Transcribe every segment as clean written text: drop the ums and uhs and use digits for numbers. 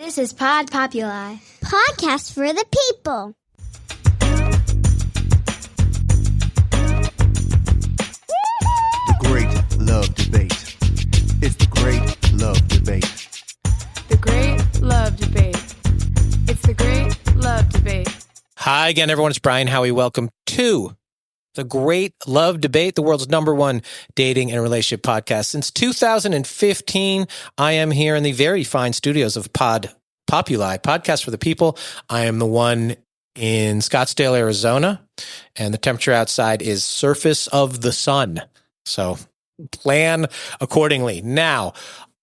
This is Pod Populi. Podcast for the people. The Great Love Debate. It's the Great Love Debate. The Great Love Debate. It's the Great Love Debate. Hi again, everyone. It's Brian Howie. Welcome to the Great Love Debate, the world's #1 dating and relationship podcast. Since 2015, I am here in the very fine studios of Pod Populi, Podcast for the People. I am the one in Scottsdale, Arizona, and the temperature outside is surface of the sun. So plan accordingly. Now,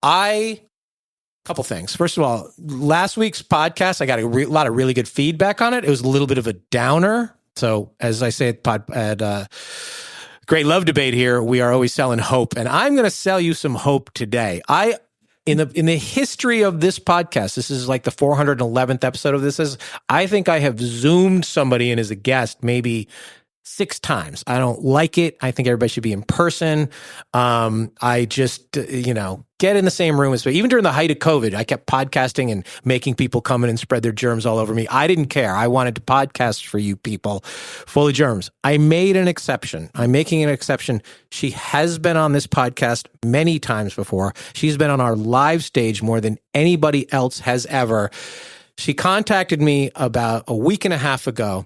couple things. First of all, last week's podcast, I got a lot of really good feedback on it. It was a little bit of a downer. So as I say at Great Love Debate here, we are always selling hope. And I'm going to sell you some hope today. In the history of this podcast, this is like the 411th episode of this. I think I have Zoomed somebody in as a guest maybe 6 times. I don't like it. I think everybody should be in person. I just, get in the same room as me. Even during the height of COVID, I kept podcasting and making people come in and spread their germs all over me. I didn't care. I wanted to podcast for you people full of germs. I made an exception. I'm making an exception. She has been on this podcast many times before. She's been on our live stage more than anybody else has ever. She contacted me about a week and a half ago.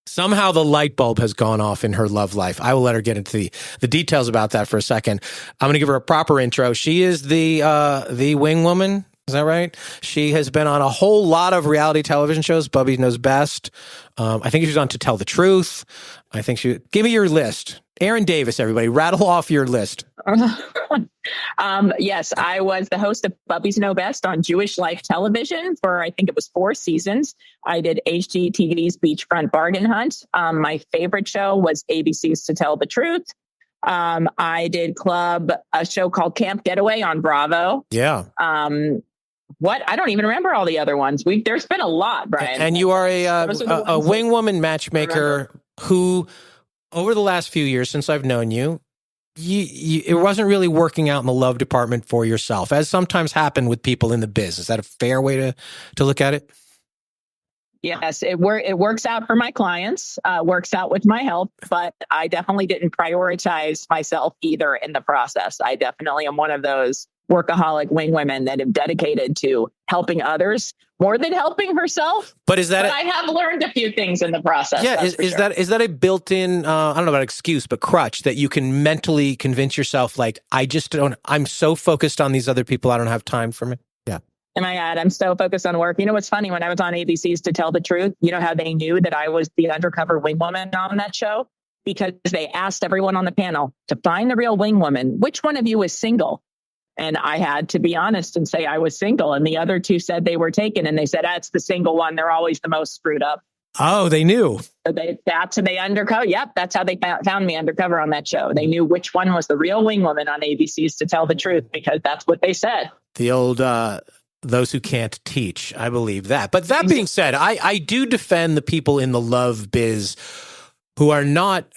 Somehow the light bulb has gone off in her love life. I will let her get into the details about that for a second. I'm going to give her a proper intro. She is the wingwoman. Is that right? She has been on a whole lot of reality television shows. Bubby Knows Best. I think she's on To Tell the Truth. Give me your list. Erin Davis, everybody. Rattle off your list. Yes, I was the host of Bubbies Know Best on Jewish Life Television for, I think it was 4 seasons. I did HGTV's Beachfront Bargain Hunt. My favorite show was ABC's To Tell the Truth. I did a show called Camp Getaway on Bravo. Yeah. I don't even remember all the other ones. There's been a lot, Brian. And you are a wingwoman matchmaker who, over the last few years since I've known you, it wasn't really working out in the love department for yourself, as sometimes happen with people in the biz. Is that a fair way to look at it? Yes, it works out for my clients, works out with my health, but I definitely didn't prioritize myself either in the process. I definitely am one of those workaholic wing women that have dedicated to helping others more than helping herself. But I have learned a few things in the process. Yeah, is that a built-in, I don't know about excuse, but crutch that you can mentally convince yourself, like, I'm so focused on these other people, I don't have time for me? Yeah. Oh my God, I'm so focused on work. You know what's funny? When I was on ABC's To Tell the Truth, you know how they knew that I was the undercover wing woman on that show? Because they asked everyone on the panel to find the real wing woman. Which one of you is single? And I had to be honest and say I was single. And the other 2 said they were taken. And they said, that's the single one. They're always the most screwed up. Oh, they knew. So that's how they undercover. Yep, that's how they found me undercover on that show. They knew which one was the real wing woman on ABC's To Tell the Truth, because that's what they said. The old, those who can't teach. I believe that. But that being said, I do defend the people in the love biz who are not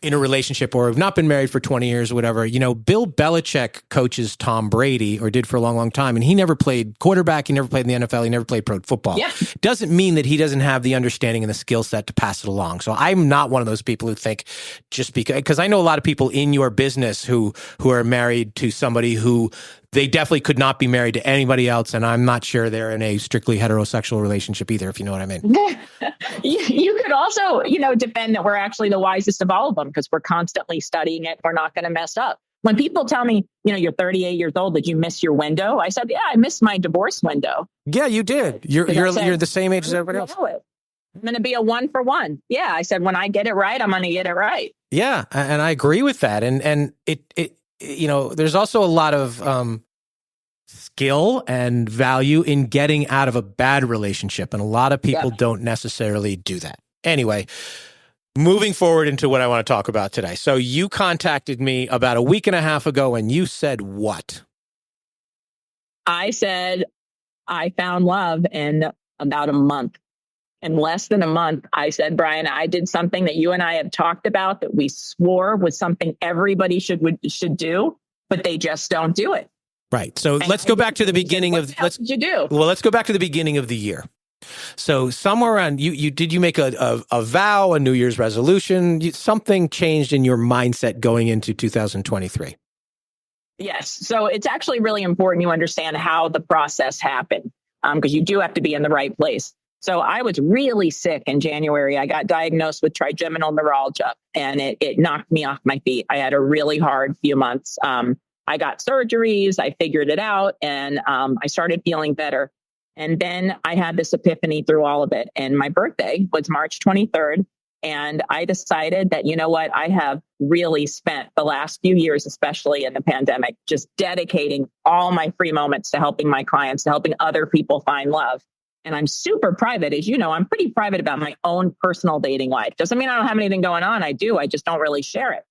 in a relationship or have not been married for 20 years or whatever. Bill Belichick coaches Tom Brady, or did for a long, long time, and he never played quarterback. He never played in the NFL. He never played pro football. Yep. Doesn't mean that he doesn't have the understanding and the skill set to pass it along. So I'm not one of those people who think just because I know a lot of people in your business who are married to somebody who they definitely could not be married to anybody else, and I'm not sure they're in a strictly heterosexual relationship either, if you know what I mean. You could also, defend that we're actually the wisest of all of them because we're constantly studying it. We're not going to mess up. When people tell me, you're 38 years old, did you miss your window? I said, yeah, I missed my divorce window. Yeah, you did. You're the same age as everybody else. I'm going to be a 1 for 1. Yeah, I said, when I get it right, I'm going to get it right. Yeah, and I agree with that. And it there's also a lot of skill and value in getting out of a bad relationship. And a lot of people don't necessarily do that. Anyway, moving forward into what I want to talk about today. So you contacted me about a week and a half ago and you said what? I said, I found love in about a month. In less than a month, I said, Brian, I did something that you and I have talked about that we swore was something everybody should do, but they just don't do it. Right. So let's go back to the beginning of what did you do? Well, let's go back to the beginning of the year. So somewhere around you make a vow, a New Year's resolution, something changed in your mindset going into 2023. Yes. So it's actually really important you understand how the process happened, because you do have to be in the right place. So I was really sick in January. I got diagnosed with trigeminal neuralgia, and it knocked me off my feet. I had a really hard few months. I got surgeries. I figured it out, and I started feeling better. And then I had this epiphany through all of it. And my birthday was March 23rd. And I decided that, you know what, I have really spent the last few years, especially in the pandemic, just dedicating all my free moments to helping my clients, to helping other people find love. And I'm super private. As you know, I'm pretty private about my own personal dating life. Doesn't mean I don't have anything going on. I do. I just don't really share it.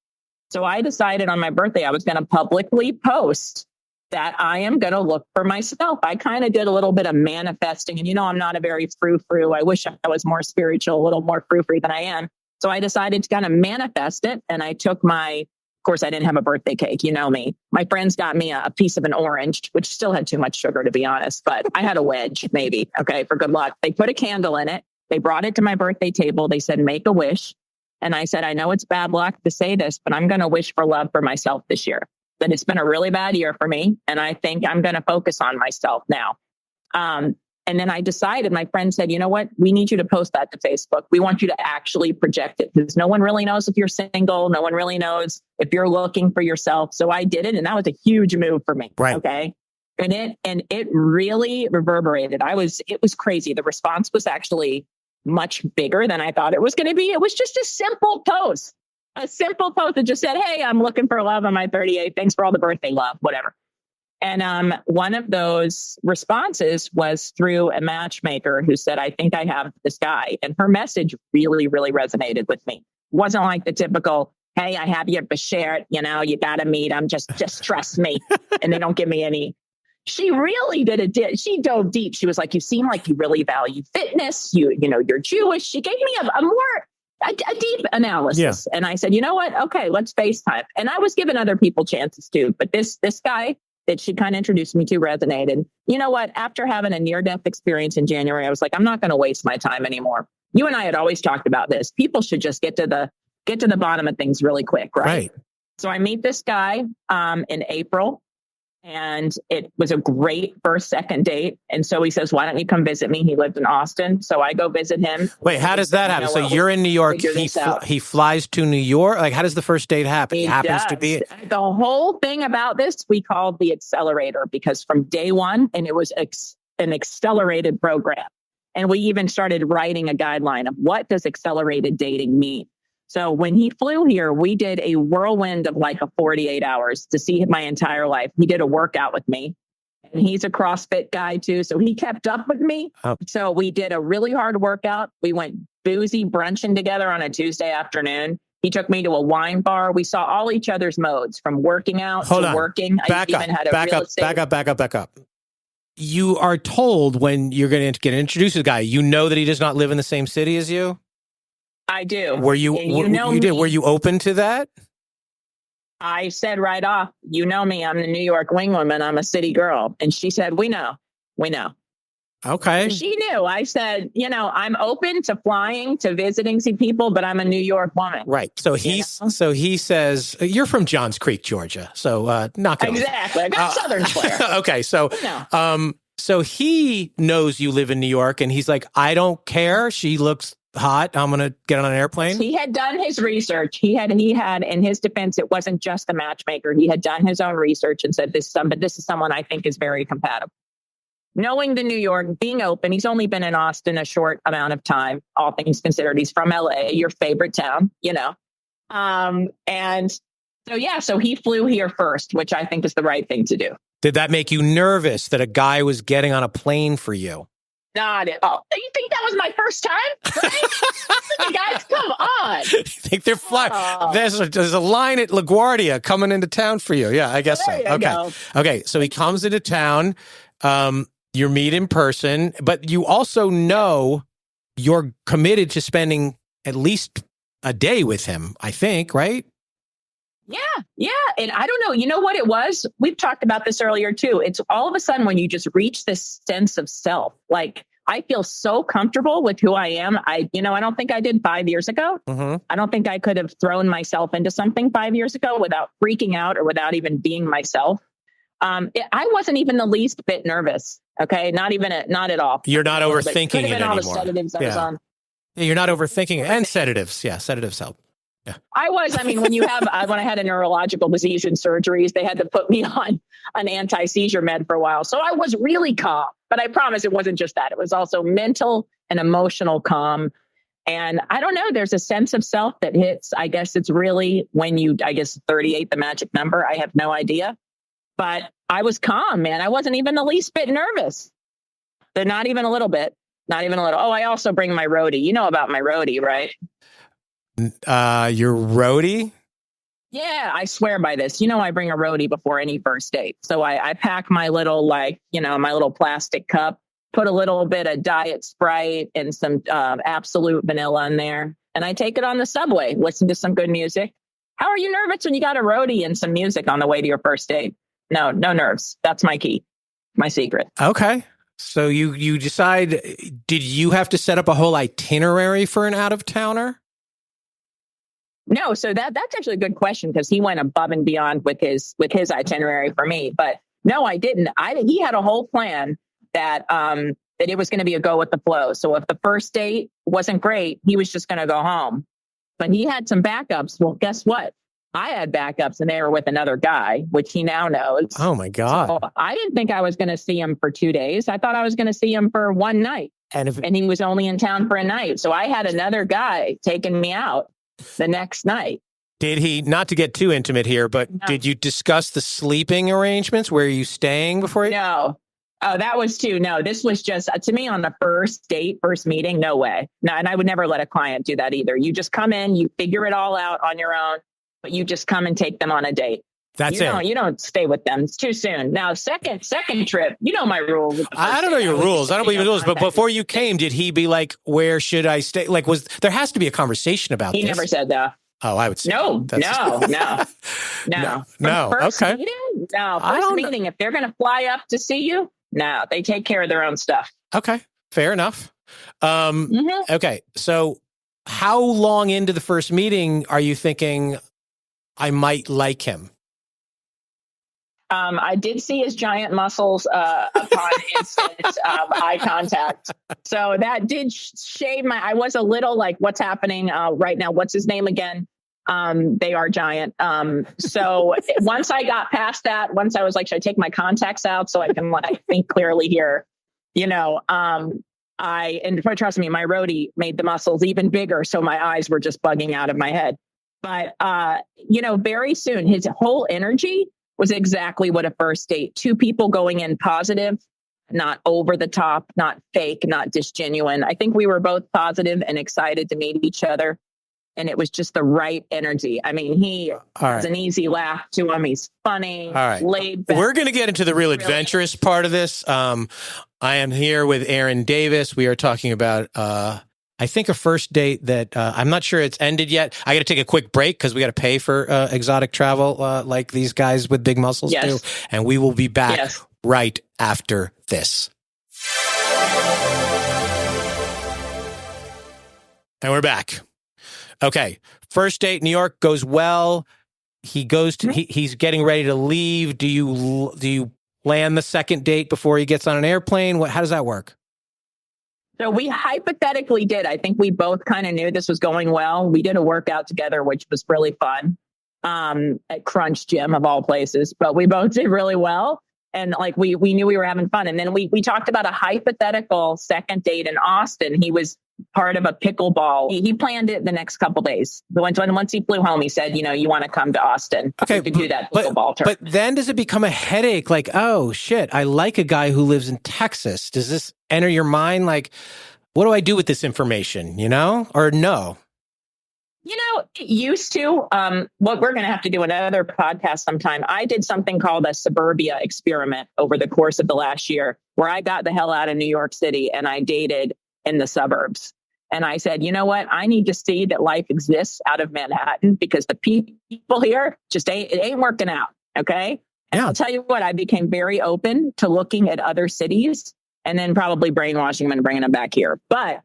So I decided on my birthday, I was going to publicly post that I am going to look for myself. I kind of did a little bit of manifesting, and I'm not a very frou-frou. I wish I was more spiritual, a little more frou-frou than I am. So I decided to kind of manifest it. And I took of course, I didn't have a birthday cake. You know me. My friends got me a piece of an orange, which still had too much sugar, to be honest, but I had a wedge maybe. Okay. For good luck. They put a candle in it. They brought it to my birthday table. They said, make a wish. And I said, I know it's bad luck to say this, but I'm going to wish for love for myself this year. That it's been a really bad year for me. And I think I'm going to focus on myself now. And then I decided, my friend said, you know what? We need you to post that to Facebook. We want you to actually project it, because no one really knows if you're single. No one really knows if you're looking for yourself. So I did it. And that was a huge move for me. Right. Okay. And it really reverberated. It was crazy. The response was actually much bigger than I thought it was going to be. It was just a simple post. A simple post that just said, hey, I'm looking for love on my 38th. Thanks for all the birthday love, whatever. And one of those responses was through a matchmaker who said, I think I have this guy. And her message really, really resonated with me. It wasn't like the typical, hey, I have you, Bashir, you got to meet him. Just trust me. And they don't give me any. She really she dove deep. She was like, you seem like you really value fitness. You're Jewish. She gave me a deep analysis. Yeah. And I said, you know what? Okay, let's FaceTime. And I was giving other people chances too. But this guy that she kind of introduced me to resonated. You know what? After having a near-death experience in January, I was like, I'm not going to waste my time anymore. You and I had always talked about this. People should just get to the bottom of things really quick, right? So I meet this guy in April. And it was a great second date. And so he says, why don't you come visit me? He lived in Austin. So I go visit him. Wait, how does that happen? So you're in New York. He flies to New York. Like, how does the first date happen? He happens to be. The whole thing about this, we called the accelerator, because from day one, and it was an accelerated program. And we even started writing a guideline of what does accelerated dating mean? So when he flew here, we did a whirlwind of like a 48 hours to see my entire life. He did a workout with me, and he's a CrossFit guy too. So he kept up with me. Oh. So we did a really hard workout. We went boozy brunching together on a Tuesday afternoon. He took me to a wine bar. We saw all each other's modes, from working out to working. Back up. You are told when you're going to get introduced to the guy, you know that he does not live in the same city as you? I do. Were you Were you open to that? I said right off, you know me, I'm the New York wingwoman. I'm a city girl. And she said, we know. Okay. She knew. I said, I'm open to flying, to visiting some people, but I'm a New York woman. Right. So he says, you're from Johns Creek, Georgia. So not going to. Exactly. I got Southern flair. Okay. So, so he knows you live in New York, and he's like, I don't care. She looks hot. I'm going to get on an airplane. He had done his research. He had, in his defense, it wasn't just the matchmaker. He had done his own research and said, this is someone I think is very compatible. Knowing the New York, being open, he's only been in Austin a short amount of time, all things considered. He's from LA, your favorite town, And so he flew here first, which I think is the right thing to do. Did that make you nervous that a guy was getting on a plane for you? Not at all. You think that was my first time? Right? Guys, come on. You think they're flying? There's a line at LaGuardia coming into town for you. Yeah, I guess so. Okay. So he comes into town. You meet in person, but you also know you're committed to spending at least a day with him, I think, right? Yeah. And I don't know. You know what it was? We've talked about this earlier too. It's all of a sudden when you just reach this sense of self, like I feel so comfortable with who I am. I don't think I did 5 years ago. Mm-hmm. I don't think I could have thrown myself into something 5 years ago without freaking out or without even being myself. I wasn't even the least bit nervous. Okay. Not at all. You're not overthinking it all anymore. the sedatives I was on. Yeah, you're not overthinking it. And sedatives. Yeah, sedatives help. Yeah. When you have, when I had a neurological disease and surgeries, they had to put me on an anti-seizure med for a while. So I was really calm, but I promise it wasn't just that. It was also mental and emotional calm. And I don't know, there's a sense of self that hits. I guess it's really when 38, the magic number. I have no idea, but I was calm, man. I wasn't even the least bit nervous. They're not even a little bit, not even a little. Oh, I also bring my roadie. You know about my roadie, right? Your roadie? Yeah, I swear by this. I bring a roadie before any first date. So I pack my little, my little plastic cup, put a little bit of Diet Sprite and some Absolute vanilla in there. And I take it on the subway, listen to some good music. How are you nervous when you got a roadie and some music on the way to your first date? No nerves. That's my key, my secret. Okay. So you decide, did you have to set up a whole itinerary for an out-of-towner? No, so that's actually a good question because he went above and beyond with his itinerary for me. But no, I didn't. He had a whole plan that it was going to be a go with the flow. So if the first date wasn't great, he was just going to go home. But he had some backups. Well, guess what? I had backups and they were with another guy, which he now knows. Oh my God. So I didn't think I was going to see him for 2 days. I thought I was going to see him for one night. And he was only in town for a night. So I had another guy taking me out the next night. Did he, not to get too intimate here, but did you discuss the sleeping arrangements? Where are you staying before you? No. Oh, that was too. No, this was just to me on the first date, first meeting. No way. No. And I would never let a client do that either. You just come in, you figure it all out on your own, but you just come and take them on a date. That's it. You don't stay with them. It's too soon. Now, second trip, my rules. I don't know your rules. I don't believe in rules. But before you came, did he be like, where should I stay? Like, there has to be a conversation about this. He never said that. Oh, I would say no. Okay. First meeting, if they're going to fly up to see you, no, they take care of their own stuff. Okay. Fair enough. Okay. So how long into the first meeting are you thinking I might like him? I did see his giant muscles upon instant eye contact. So that did shade I was a little like, what's happening right now? What's his name again? They are giant. So once I got past that, once I was like, should I take my contacts out so I can think clearly here? And trust me, my roadie made the muscles even bigger. So my eyes were just bugging out of my head. But, very soon his whole energy was exactly what a first date. Two people going in positive, not over the top, not fake, not disgenuine. I think we were both positive and excited to meet each other. And it was just the right energy. I mean, he has an easy laugh to him. He's funny, laid back. We're going to get into the real adventurous part of this. I am here with Erin Davis. We are talking about, I think, a first date that I'm not sure it's ended yet. I got to take a quick break because we got to pay for exotic travel like these guys with big muscles do. And we will be back right after this. And we're back. Okay. First date, New York goes well. He goes to, he's getting ready to leave. Do you land the second date before he gets on an airplane? How does that work? So we hypothetically did. I think we both kind of knew this was going well. We did a workout together, which was really fun at Crunch Gym of all places, but we both did really well. And we knew we were having fun. And then we talked about a hypothetical second date in Austin. He was part of a pickleball. He planned it the next couple days. Once he flew home, he said, you want to come to Austin to do that pickleball tournament. But then does it become a headache? Like, oh shit, I like a guy who lives in Texas. Does this enter your mind? Like, what do I do with this information? Or no? It used to. What we're going to have to do another podcast sometime. I did something called a suburbia experiment over the course of the last year, where I got the hell out of New York City and I dated in the suburbs. And I said, you know what? I need to see that life exists out of Manhattan because the people here it ain't working out. Okay. And I'll tell you what, I became very open to looking at other cities and then probably brainwashing them and bringing them back here. But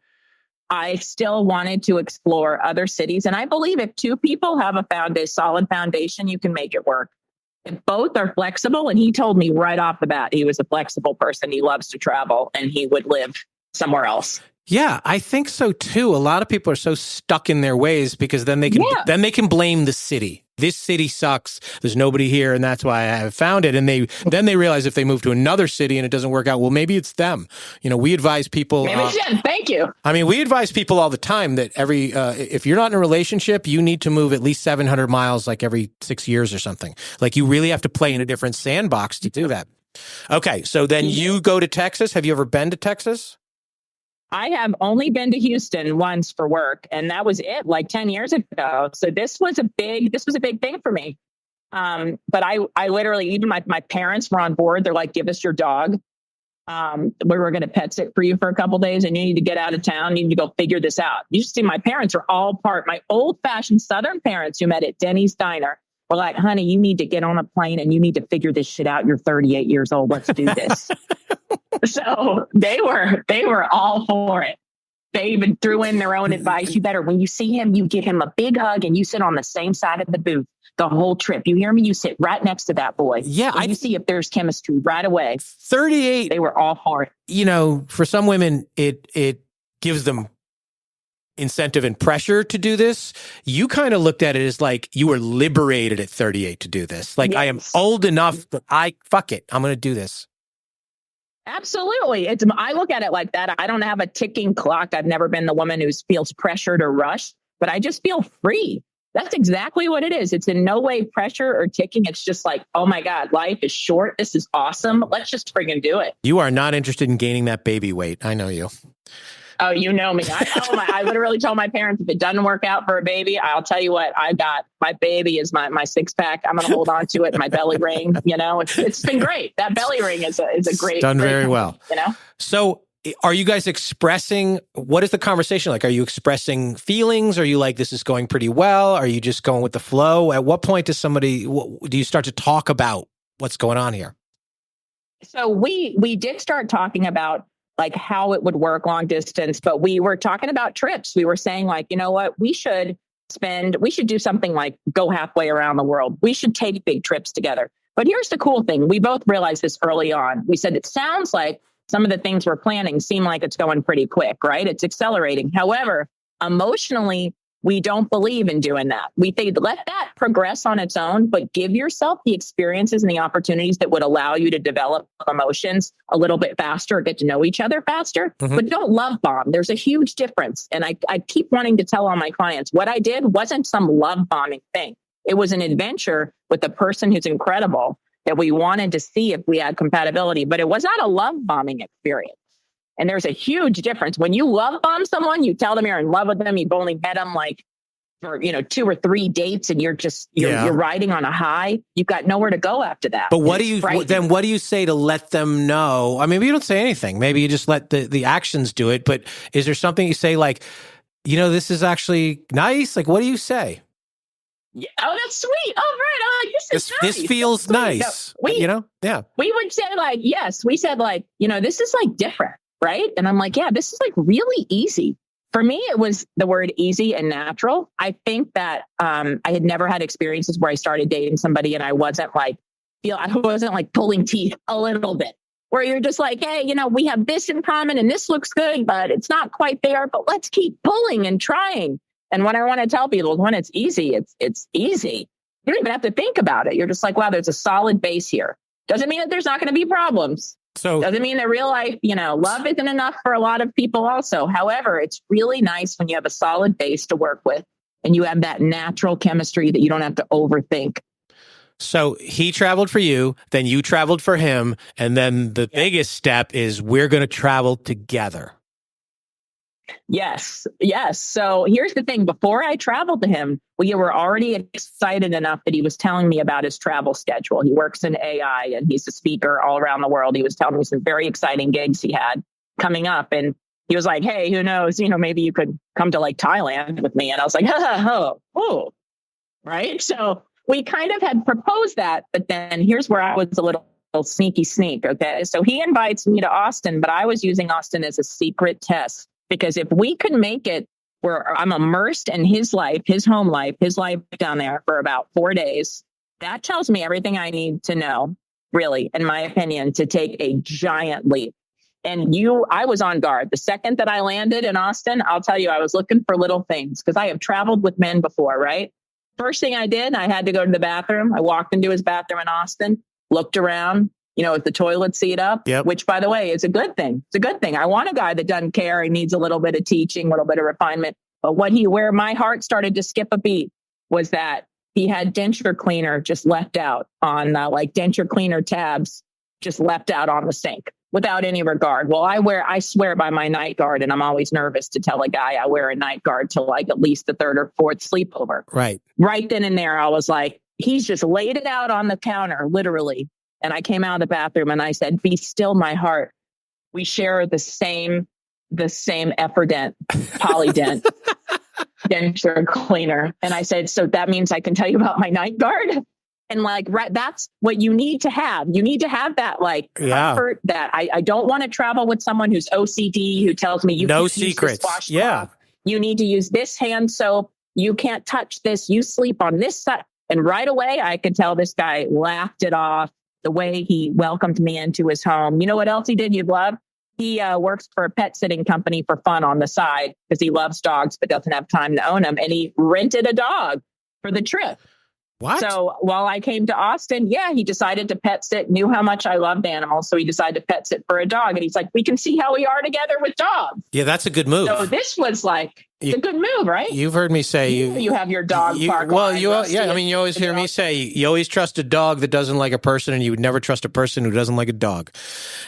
I still wanted to explore other cities. And I believe if two people have a solid foundation, you can make it work. If both are flexible, and he told me right off the bat, he was a flexible person. He loves to travel and he would live somewhere else. Yeah, I think so too. A lot of people are so stuck in their ways because then they can blame the city. This city sucks. There's nobody here, and that's why I have found it. And then they realize if they move to another city and it doesn't work out, well, maybe it's them. We advise people. Thank you. I mean, we advise people all the time that if you're not in a relationship, you need to move at least 700 miles, like every 6 years or something. Like you really have to play in a different sandbox to do that. Okay, so then you go to Texas. Have you ever been to Texas? I have only been to Houston once for work, and that was it, like 10 years ago. So this was a big thing for me. But I literally, even my parents were on board. They're like, give us your dog. We were going to pet sit for you for a couple of days, and you need to get out of town. You need to go figure this out. You should see my parents are all my old fashioned Southern parents who met at Denny's Diner were like, honey, you need to get on a plane and you need to figure this shit out. You're 38 years old. Let's do this. So they were all for it. They even threw in their own advice. You better, when you see him, you give him a big hug and you sit on the same side of the booth the whole trip. You hear me? You sit right next to that boy. Yeah. You see if there's chemistry right away. 38. They were all for it. For some women, it gives them incentive and pressure to do this. You kind of looked at it as like you were liberated at 38 to do this. Like, yes. I am old enough that fuck it. I'm going to do this. Absolutely. I look at it like that. I don't have a ticking clock. I've never been the woman who feels pressured or rushed, but I just feel free. That's exactly what it is. It's in no way pressure or ticking. It's just like, oh my God, life is short. This is awesome. Let's just friggin' do it. You are not interested in gaining that baby weight. I know you. Oh, you know me. I literally told my parents, if it doesn't work out for a baby, I'll tell you what, I got my baby is my six pack. I'm going to hold on to it. My belly ring, it's been great. That belly ring is a great, done very thing, well. So are you guys expressing, what is the conversation like? Are you expressing feelings? Are you like, this is going pretty well? Are you just going with the flow? At what point do you start to talk about what's going on here? So we did start talking about like how it would work long distance, but we were talking about trips. We were saying like, you know what, we should do something like go halfway around the world. We should take big trips together. But here's the cool thing. We both realized this early on. We said, it sounds like some of the things we're planning seem like it's going pretty quick, right? It's accelerating. However, emotionally, we don't believe in doing that. We think let that progress on its own, but give yourself the experiences and the opportunities that would allow you to develop emotions a little bit faster, get to know each other faster, but don't love bomb. There's a huge difference. And I keep wanting to tell all my clients, what I did wasn't some love bombing thing. It was an adventure with a person who's incredible that we wanted to see if we had compatibility, but it was not a love bombing experience. And there's a huge difference. When you love bomb someone, you tell them you're in love with them. You've only met them like for, 2 or 3 dates and you're riding on a high. You've got nowhere to go after that. But what do you say to let them know? I mean, maybe you don't say anything. Maybe you just let the actions do it. But is there something you say like, this is actually nice? Like, what do you say? Yeah. Oh, that's sweet. Oh, right. Oh, this is nice. This feels nice. No, yeah. We would say like, yes, we said like, this is like different. Right. And I'm like, yeah, this is like really easy. For me, it was the word easy and natural. I think that I had never had experiences where I started dating somebody and I wasn't like pulling teeth a little bit, where you're just like, hey, we have this in common and this looks good, but it's not quite there. But let's keep pulling and trying. And when I want to tell people when it's easy, it's easy. You don't even have to think about it. You're just like, wow, there's a solid base here. Doesn't mean that there's not going to be problems. So doesn't mean that real life, love isn't enough for a lot of people also. However, it's really nice when you have a solid base to work with and you have that natural chemistry that you don't have to overthink. So he traveled for you, then you traveled for him. And then the biggest step is we're going to travel together. Yes. So here's the thing. Before I traveled to him, we were already excited enough that he was telling me about his travel schedule. He works in AI and he's a speaker all around the world. He was telling me some very exciting gigs he had coming up. And he was like, hey, who knows? Maybe you could come to like Thailand with me. And I was like, oh, right. So we kind of had proposed that, but then here's where I was a little sneaky sneak. Okay. So he invites me to Austin, but I was using Austin as a secret test, because if we could make it where I'm immersed in his life, his home life, his life down there for about 4 days, that tells me everything I need to know, really, in my opinion, to take a giant leap. And I was on guard. The second that I landed in Austin, I'll tell you, I was looking for little things, because I have traveled with men before, right? First thing I did, I had to go to the bathroom. I walked into his bathroom in Austin, looked around, with the toilet seat up, which, by the way, is a good thing. It's a good thing. I want a guy that doesn't care. He needs a little bit of teaching, a little bit of refinement. But where my heart started to skip a beat was that he had denture cleaner just left out on like denture cleaner tabs just left out on the sink without any regard. Well, I swear by my night guard, and I'm always nervous to tell a guy I wear a night guard till like at least the third or fourth sleepover. Right. Right then and there, I was like, he's just laid it out on the counter, literally. And I came out of the bathroom and I said, be still, my heart. We share the same Efferdent, Polydent denture cleaner. And I said, so that means I can tell you about my night guard. And like, right, that's what you need to have. You need to have that like comfort that I don't want to travel with someone who's OCD, who tells me you no can't secrets. Use this washcloth. You need to use this hand soap. You can't touch this. You sleep on this side. And right away, I could tell this guy laughed it off, the way he welcomed me into his home. You know what else he did? You'd love? He works for a pet sitting company for fun on the side, because he loves dogs but doesn't have time to own them. And he rented a dog for the trip. What? So while I came to Austin, he decided to pet sit, knew how much I loved animals. So he decided to pet sit for a dog. And he's like, we can see how we are together with dogs. Yeah, that's a good move. So this was like, it's a good move, right? You've heard me say you have your dog park. Well, you always hear me say you always trust a dog that doesn't like a person, and you would never trust a person who doesn't like a dog.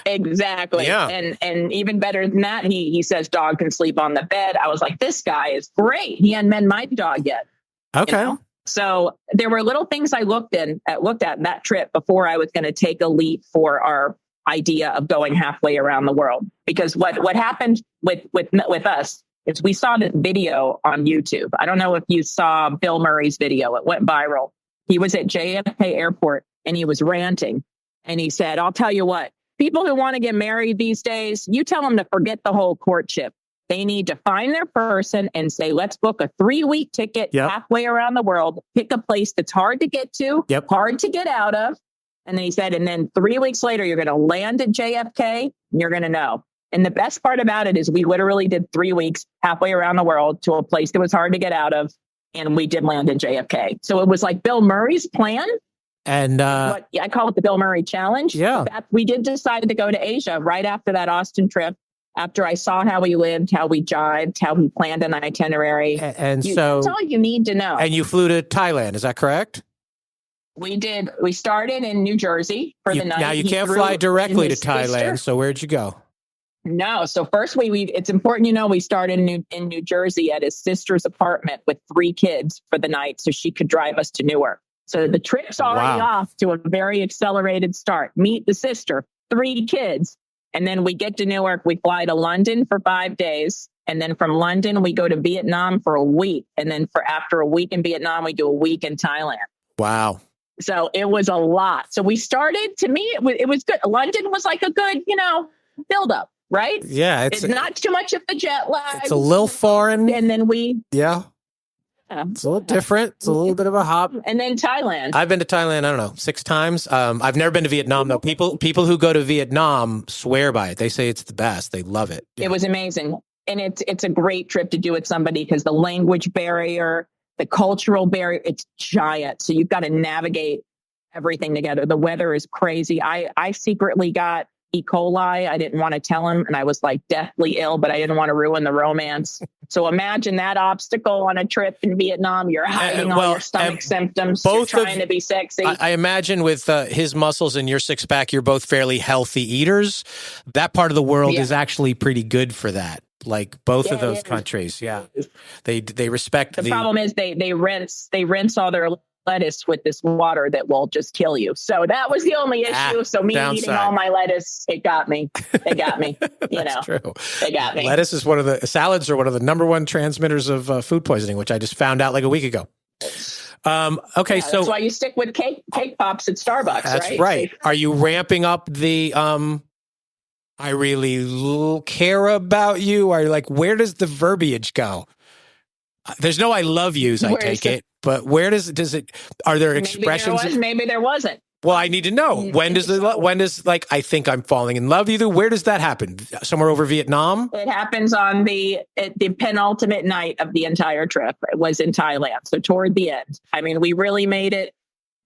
Exactly. Yeah. And even better than that, he says dog can sleep on the bed. I was like, this guy is great. He hadn't met my dog yet. Okay. So there were little things I looked at in that trip before I was going to take a leap for our idea of going halfway around the world. Because what happened with us is we saw this video on YouTube. I don't know if you saw Bill Murray's video. It went viral. He was at JFK Airport and he was ranting. And he said, I'll tell you what, people who want to get married these days, you tell them to forget the whole courtship. They need to find their person and say, let's book a 3-week ticket halfway around the world, pick a place that's hard to get to, hard to get out of. And then he said, and then 3 weeks later, you're going to land at JFK and you're going to know. And the best part about it is we literally did 3 weeks halfway around the world to a place that was hard to get out of. And we did land at JFK. So it was like Bill Murray's plan. And I call it the Bill Murray challenge. Yeah. We did decide to go to Asia right after that Austin trip. After I saw how he lived, how we jived, how he planned an itinerary. So that's all you need to know. And you flew to Thailand, is that correct? We did. We started in New Jersey for the night. Now you can't fly directly to Thailand. So where'd you go? No. So first it's important, we started in New Jersey at his sister's apartment with 3 kids for the night so she could drive us to Newark. So the trip's already off to a very accelerated start. Meet the sister, 3 kids. And then we get to Newark, we fly to London for 5 days. And then from London, we go to Vietnam for a week. And then after a week in Vietnam, we do a week in Thailand. Wow. So it was a lot. So we started, to me, it was good. London was like a good, build up, right? Yeah. It's not too much of the jet lag. It's a little foreign. And then it's a little different. It's a little bit of a hop. And then Thailand. I've been to Thailand, I don't know, 6 times. I've never been to Vietnam, though. People who go to Vietnam swear by it. They say it's the best. They love it. Yeah. It was amazing. And it's a great trip to do with somebody because the language barrier, the cultural barrier, it's giant. So you've got to navigate everything together. The weather is crazy. I secretly got E. coli. I didn't want to tell him. And I was like deathly ill, but I didn't want to ruin the romance. So imagine that obstacle on a trip in Vietnam. You're hiding all your stomach symptoms. You're trying to be sexy. I imagine with his muscles and your 6-pack, you're both fairly healthy eaters. That part of the world is actually pretty good for that. Like both of those countries. Yeah. They respect the problem is they rinse all their lettuce with this water that will just kill you. So that was the only issue. So me eating all my lettuce, it got me. It got me. That's true. It got me. Lettuce is salads are one of the number one transmitters of food poisoning, which I just found out like a week ago. Okay, so that's why you stick with cake pops at Starbucks, that's right? right. Are you ramping up the I really care about you? Are you like, where does the verbiage go? There's no I love yous, I take it. But where does it, are there expressions? Maybe there wasn't. Well, I need to know. When does like, I think I'm falling in love with you? Where does that happen? Somewhere over Vietnam? It happens on the penultimate night of the entire trip. It was in Thailand. So toward the end. I mean, we really made it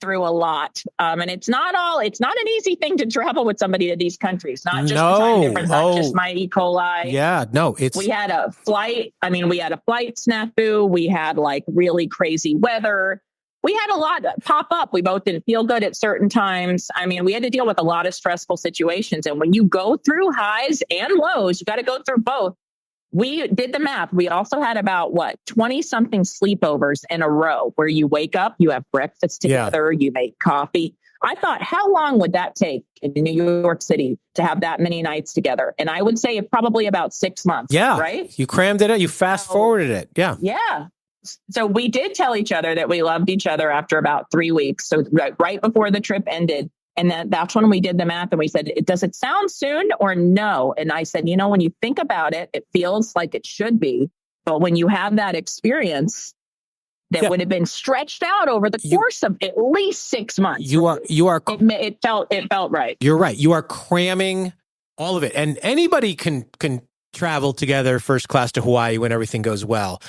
through a lot. And it's not an easy thing to travel with somebody to these countries. Not just the time difference, not just my E. coli. Yeah, no, we had a flight. I mean, we had a flight snafu. We had like really crazy weather. We had a lot pop up. We both didn't feel good at certain times. I mean, we had to deal with a lot of stressful situations. And when you go through highs and lows, you got to go through both. We did the math. We also had about 20 something sleepovers in a row where you wake up, you have breakfast together, you make coffee. I thought, how long would that take in New York City to have that many nights together? And I would say probably about 6 months. Yeah. Right. You crammed it out. You fast forwarded it. Yeah. Yeah. So we did tell each other that we loved each other after about 3 weeks. So right before the trip ended. And then that's when we did the math and we said, does it sound soon or no? And I said, when you think about it, it feels like it should be. But when you have that experience that would have been stretched out over the course of at least 6 months. It felt right. You're right. You are cramming all of it. And anybody can travel together first class to Hawaii when everything goes well.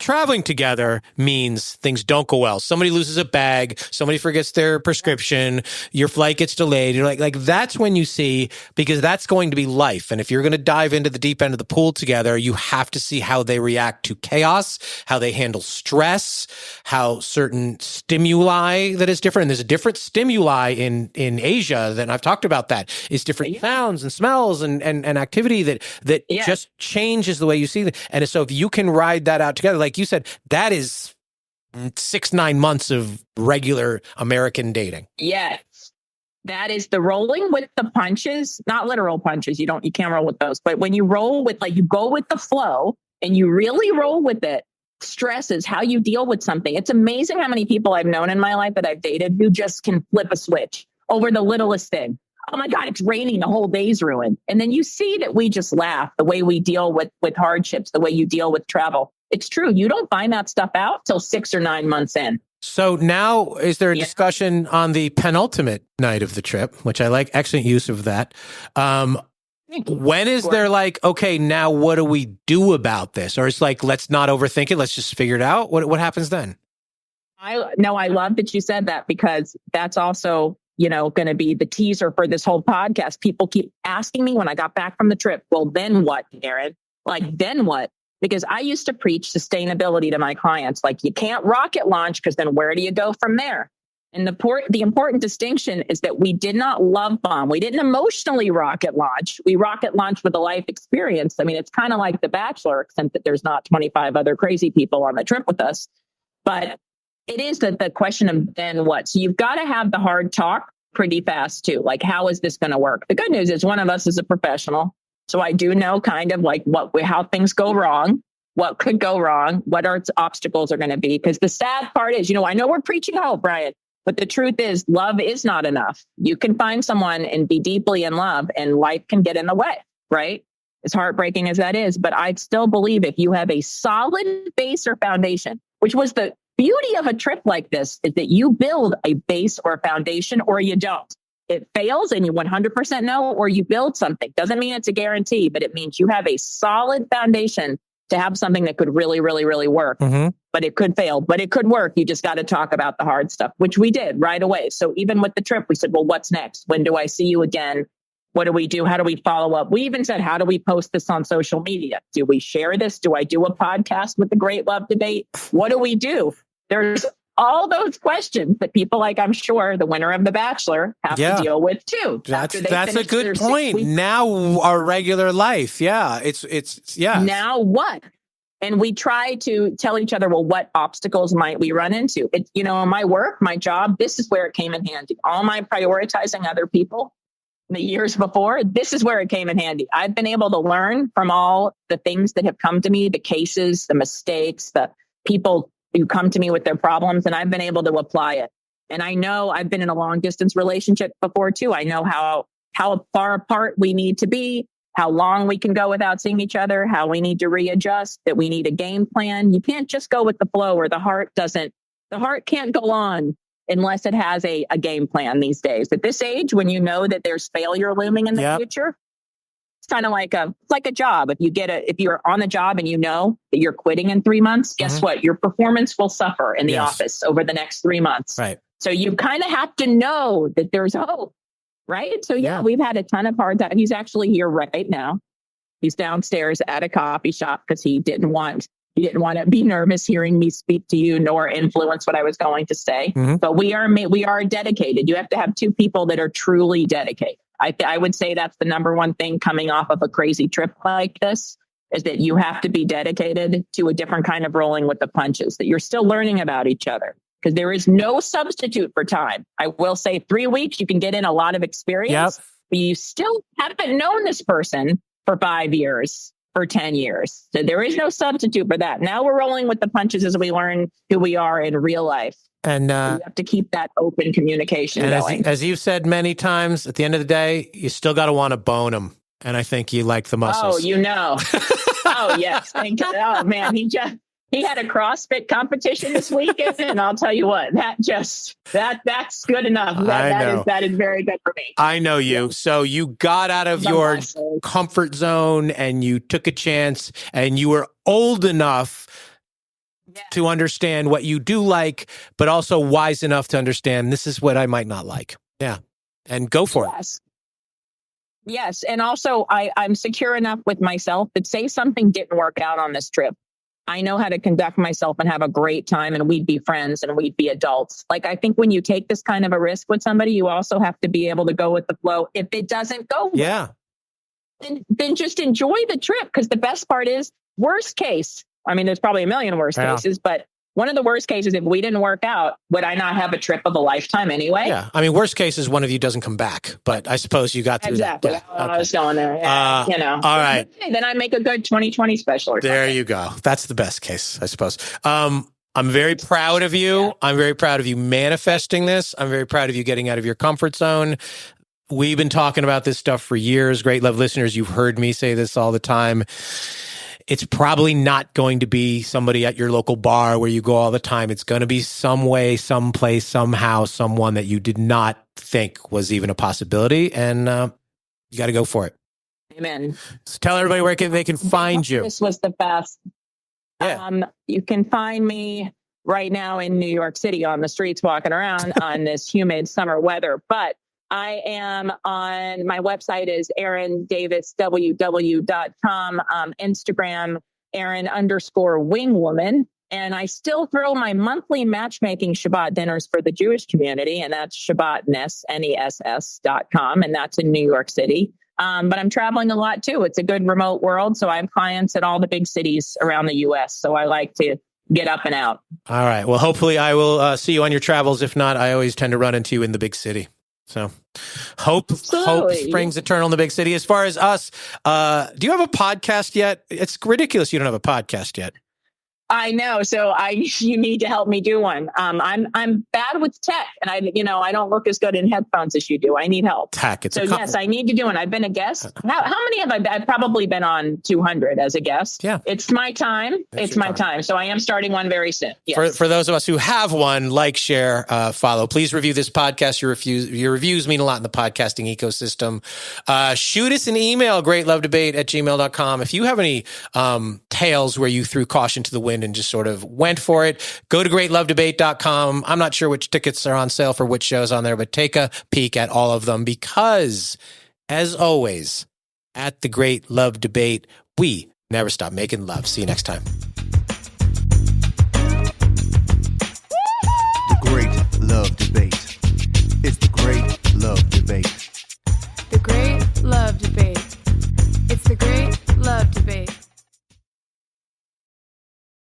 Traveling together means things don't go well. Somebody loses a bag, somebody forgets their prescription, your flight gets delayed. You're like that's when you see, because that's going to be life. And if you're going to dive into the deep end of the pool together, you have to see how they react to chaos, how they handle stress, how certain stimuli that is different. And there's a different stimuli in Asia than I've talked about that. It's different sounds and smells and activity that just changes the way you see them. And so if you can ride that out together, like you said, that is 6-9 months of regular American dating. Yes. That is the rolling with the punches, not literal punches. You can't roll with those. But when you roll with, you go with the flow and you really roll with it, stress is how you deal with something. It's amazing how many people I've known in my life that I've dated who just can flip a switch over the littlest thing. Oh my God, it's raining, the whole day's ruined. And then you see that we just laugh, the way we deal with hardships, the way you deal with travel. It's true. You don't find that stuff out till 6 or 9 months in. So now, is there a discussion on the penultimate night of the trip, which I like, excellent use of that. When is there okay, now what do we do about this? Or it's let's not overthink it. Let's just figure it out. What happens then? I love that you said that, because that's also, going to be the teaser for this whole podcast. People keep asking me when I got back from the trip, well, then what, Erin? Then what? Because I used to preach sustainability to my clients. You can't rocket launch, because then where do you go from there? And the important distinction is that we did not love bomb. We didn't emotionally rocket launch. We rocket launched with a life experience. I mean, it's kind of like The Bachelor, except that there's not 25 other crazy people on the trip with us. But it is the question of then what? So you've got to have the hard talk pretty fast too. How is this going to work? The good news is one of us is a professional. So I do know kind of how things go wrong, what could go wrong, what our obstacles are going to be. Because the sad part is, I know we're preaching hope, Brian, but the truth is love is not enough. You can find someone and be deeply in love and life can get in the way, right? As heartbreaking as that is. But I still believe if you have a solid base or foundation, which was the beauty of a trip like this, is that you build a base or foundation or you don't. It fails and you 100% know, or you build something. Doesn't mean it's a guarantee, but it means you have a solid foundation to have something that could really, really, really work. Mm-hmm. But it could fail, but it could work. You just got to talk about the hard stuff, which we did right away. So even with the trip, we said, well, what's next? When do I see you again? What do we do? How do we follow up? We even said, how do we post this on social media? Do we share this? Do I do a podcast with the Great Love Debate? What do we do? There's all those questions that people I'm sure the winner of The Bachelor have to deal with too. That's a good point. Now our regular life. Yeah. It's Now what? And we try to tell each other, well, what obstacles might we run into? It, you know, my work, my job, this is where it came in handy. All my prioritizing other people the years before, this is where it came in handy. I've been able to learn from all the things that have come to me, the cases, the mistakes, the people who come to me with their problems, and I've been able to apply it. And I know I've been in a long distance relationship before too. I know how far apart we need to be, how long we can go without seeing each other, how we need to readjust, that we need a game plan. You can't just go with the flow, or the heart can't go on unless it has a game plan these days. At this age, when you know that there's failure looming in the future, it's kind of like a job. If you're on the job and you know that you're quitting in 3 months, guess what? Your performance will suffer in the office over the next 3 months. Right. So you kind of have to know that there's hope, right? So we've had a ton of hard time. He's actually here right now. He's downstairs at a coffee shop because he didn't want to be nervous hearing me speak to you, nor influence what I was going to say. Mm-hmm. But we are dedicated. You have to have two people that are truly dedicated. I would say that's the number one thing coming off of a crazy trip like this, is that you have to be dedicated to a different kind of rolling with the punches, that you're still learning about each other, because there is no substitute for time. I will say 3 weeks, you can get in a lot of experience, but you still haven't known this person for 5 years, for 10 years. So there is no substitute for that. Now we're rolling with the punches as we learn who we are in real life. And you have to keep that open communication going. As you've said many times, at the end of the day, you still got to want to bone them. And I think you like the muscles. Oh, you know. Oh, yes. Oh, man. He had a CrossFit competition this weekend, and I'll tell you what, that's good enough. That is very good for me. I know you. Yeah. So you got out of your comfort zone and you took a chance, and you were old enough to understand what you do like, but also wise enough to understand this is what I might not like. Yeah. And go for it. Yes. And also I'm secure enough with myself that say something didn't work out on this trip, I know how to conduct myself and have a great time, and we'd be friends and we'd be adults. Like, I think when you take this kind of a risk with somebody, you also have to be able to go with the flow. If it doesn't go, then just enjoy the trip. Because the best part is, worst case, I mean, there's probably a million worst cases, but one of the worst cases, if we didn't work out, would I not have a trip of a lifetime anyway? Yeah. I mean, worst case is one of you doesn't come back, but I suppose you got through that. Yeah. I was going there. Yeah, all right. Then I make a good 2020 special or something. There you go. That's the best case, I suppose. I'm very proud of you. Yeah. I'm very proud of you manifesting this. I'm very proud of you getting out of your comfort zone. We've been talking about this stuff for years. Great Love listeners, you've heard me say this all the time. It's probably not going to be somebody at your local bar where you go all the time. It's going to be some way, someplace, somehow, someone that you did not think was even a possibility. And you got to go for it. Amen. So tell everybody where they can find you. This was the best. Yeah. You can find me right now in New York City on the streets walking around on this humid summer weather. But I am on, my website is erindavisww.com, Instagram, Erin_wingwoman. And I still throw my monthly matchmaking Shabbat dinners for the Jewish community. And that's ShabbatNess.com. And that's in New York City. But I'm traveling a lot too. It's a good remote world. So I have clients at all the big cities around the US. So I like to get up and out. All right. Well, hopefully I will see you on your travels. If not, I always tend to run into you in the big city. So hope springs eternal in the big city. As far as us, do you have a podcast yet? It's ridiculous you don't have a podcast yet. I know. So you need to help me do one. I'm bad with tech, and I don't look as good in headphones as you do. I need help. Tech. Yes, I need to do one. I've been a guest. How many have I've probably been on 200 as a guest. Yeah. It's my time. It's my time. So I am starting one very soon. Yes. For those of us who have one, like, share, follow. Please review this podcast. Your reviews mean a lot in the podcasting ecosystem. Shoot us an email, greatlovedebate@gmail.com. If you have any tales where you threw caution to the wind and just sort of went for it, go to greatlovedebate.com. I'm not sure which tickets are on sale for which shows on there, but take a peek at all of them, because, as always, at the Great Love Debate, we never stop making love. See you next time. The Great Love Debate.